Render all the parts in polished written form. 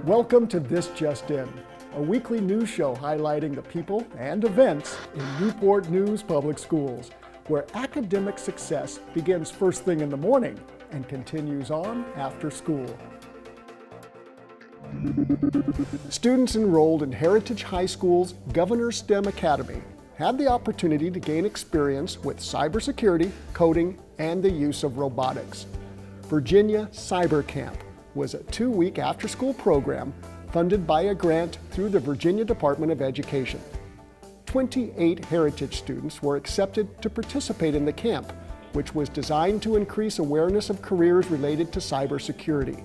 Welcome to This Just In, a weekly news show highlighting the people and events in Newport News Public Schools, where academic success begins first thing in the morning and continues on after school. Students enrolled in Heritage High School's Governor STEM Academy had the opportunity to gain experience with cybersecurity, coding, and the use of robotics. Virginia Cyber Camp was a 2-week after-school program funded by a grant through the Virginia Department of Education. 28 Heritage students were accepted to participate in the camp, which was designed to increase awareness of careers related to cybersecurity.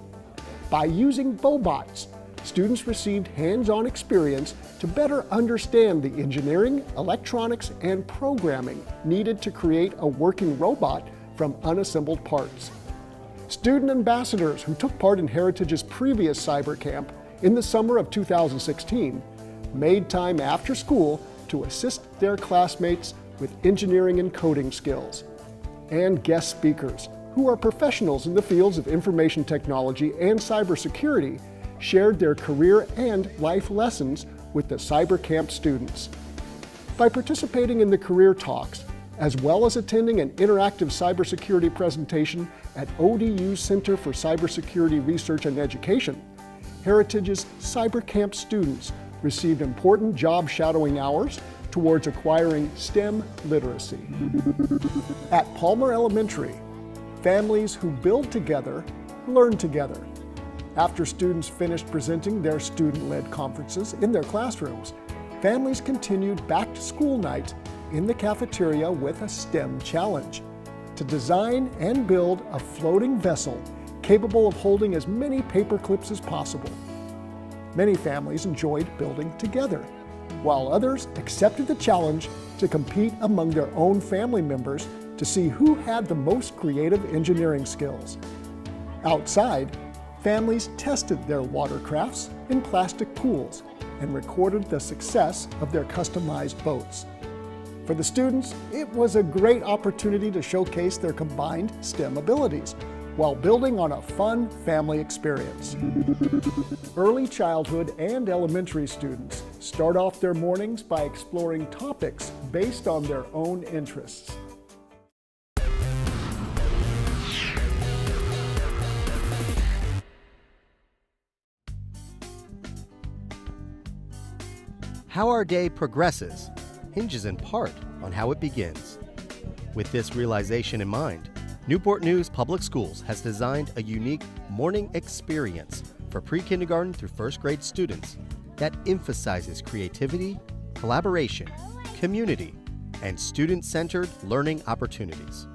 By using Bobots, students received hands-on experience to better understand the engineering, electronics, and programming needed to create a working robot from unassembled parts. Student ambassadors who took part in Heritage's previous cyber camp in the summer of 2016 made time after school to assist their classmates with engineering and coding skills. And guest speakers, who are professionals in the fields of information technology and cybersecurity, shared their career and life lessons with the cyber camp students. By participating in the career talks, as well as attending an interactive cybersecurity presentation at ODU's Center for Cybersecurity Research and Education, Heritage's cyber camp students received important job shadowing hours towards acquiring STEM literacy. At Palmer Elementary, families who build together learn together. After students finished presenting their student-led conferences in their classrooms, families continued back-to-school night in the cafeteria with a STEM challenge to design and build a floating vessel capable of holding as many paper clips as possible. Many families enjoyed building together, while others accepted the challenge to compete among their own family members to see who had the most creative engineering skills. Outside, families tested their watercrafts in plastic pools and recorded the success of their customized boats. For the students, it was a great opportunity to showcase their combined STEM abilities while building on a fun family experience. Early childhood and elementary students start off their mornings by exploring topics based on their own interests. How our day progresses hinges in part on how it begins. With this realization in mind, Newport News Public Schools has designed a unique morning experience for pre-kindergarten through first grade students that emphasizes creativity, collaboration, community, and student-centered learning opportunities.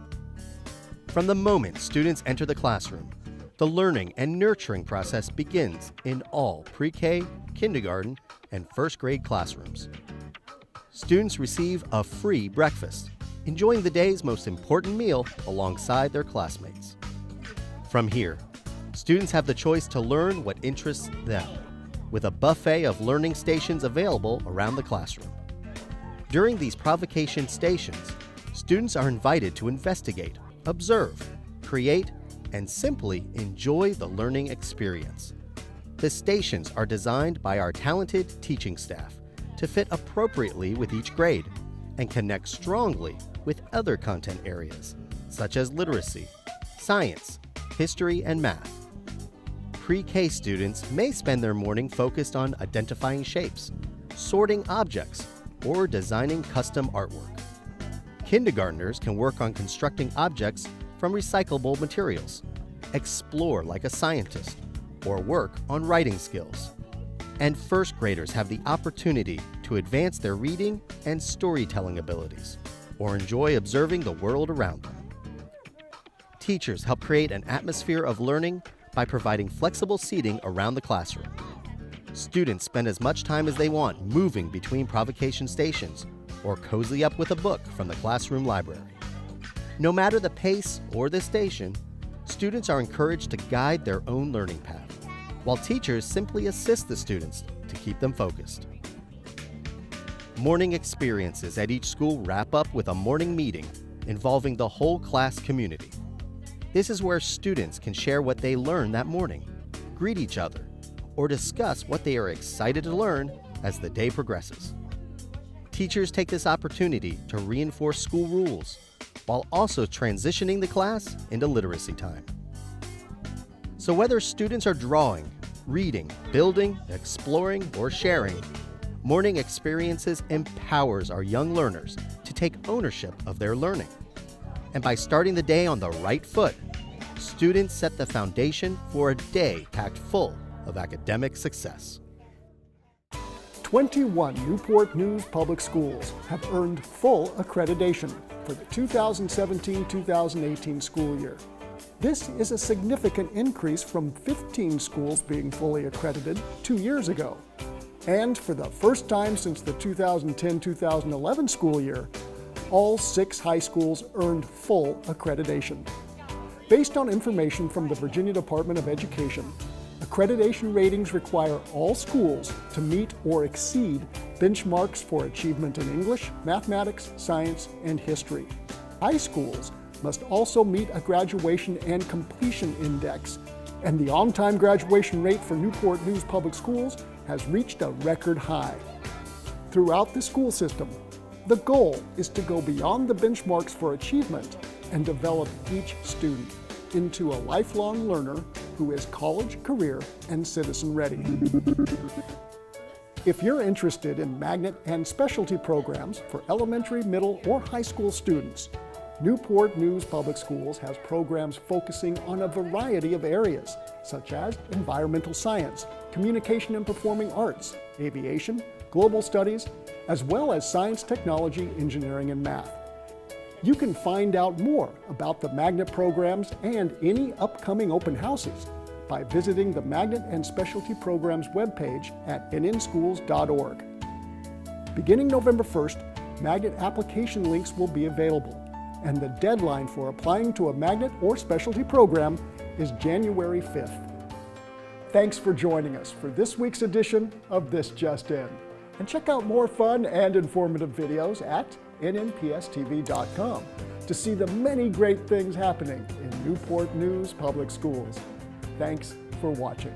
From the moment students enter the classroom, the learning and nurturing process begins in all pre-K, kindergarten, and first grade classrooms. Students receive a free breakfast, enjoying the day's most important meal alongside their classmates. From here, students have the choice to learn what interests them, with a buffet of learning stations available around the classroom. During these provocation stations, students are invited to investigate, observe, create, and simply enjoy the learning experience. The stations are designed by our talented teaching staff to fit appropriately with each grade and connect strongly with other content areas, such as literacy, science, history, and math. Pre-K students may spend their morning focused on identifying shapes, sorting objects, or designing custom artwork. Kindergartners can work on constructing objects from recyclable materials, explore like a scientist, or work on writing skills. And first graders have the opportunity to advance their reading and storytelling abilities, or enjoy observing the world around them. Teachers help create an atmosphere of learning by providing flexible seating around the classroom. Students spend as much time as they want moving between provocation stations or cozy up with a book from the classroom library. No matter the pace or the station, students are encouraged to guide their own learning path, while teachers simply assist the students to keep them focused. Morning experiences at each school wrap up with a morning meeting involving the whole class community. This is where students can share what they learned that morning, greet each other, or discuss what they are excited to learn as the day progresses. Teachers take this opportunity to reinforce school rules while also transitioning the class into literacy time. So whether students are drawing, reading, building, exploring, or sharing, Morning Experiences empowers our young learners to take ownership of their learning. And by starting the day on the right foot, students set the foundation for a day packed full of academic success. 21 Newport News Public Schools have earned full accreditation for the 2017-2018 school year. This is a significant increase from 15 schools being fully accredited 2 years ago. And for the first time since the 2010-2011 school year, all 6 high schools earned full accreditation. Based on information from the Virginia Department of Education, accreditation ratings require all schools to meet or exceed benchmarks for achievement in English, mathematics, science, and history. High schools must also meet a graduation and completion index, and the on-time graduation rate for Newport News Public Schools has reached a record high. Throughout the school system, the goal is to go beyond the benchmarks for achievement and develop each student into a lifelong learner who is college, career, and citizen ready. If you're interested in magnet and specialty programs for elementary, middle, or high school students, Newport News Public Schools has programs focusing on a variety of areas, such as environmental science, communication and performing arts, aviation, global studies, as well as science, technology, engineering, and math. You can find out more about the magnet programs and any upcoming open houses by visiting the Magnet and Specialty Programs webpage at nnschools.org. Beginning November 1st, magnet application links will be available, and the deadline for applying to a magnet or specialty program is January 5th. Thanks for joining us for this week's edition of This Just In. And check out more fun and informative videos at nnpstv.com to see the many great things happening in Newport News Public Schools. Thanks for watching.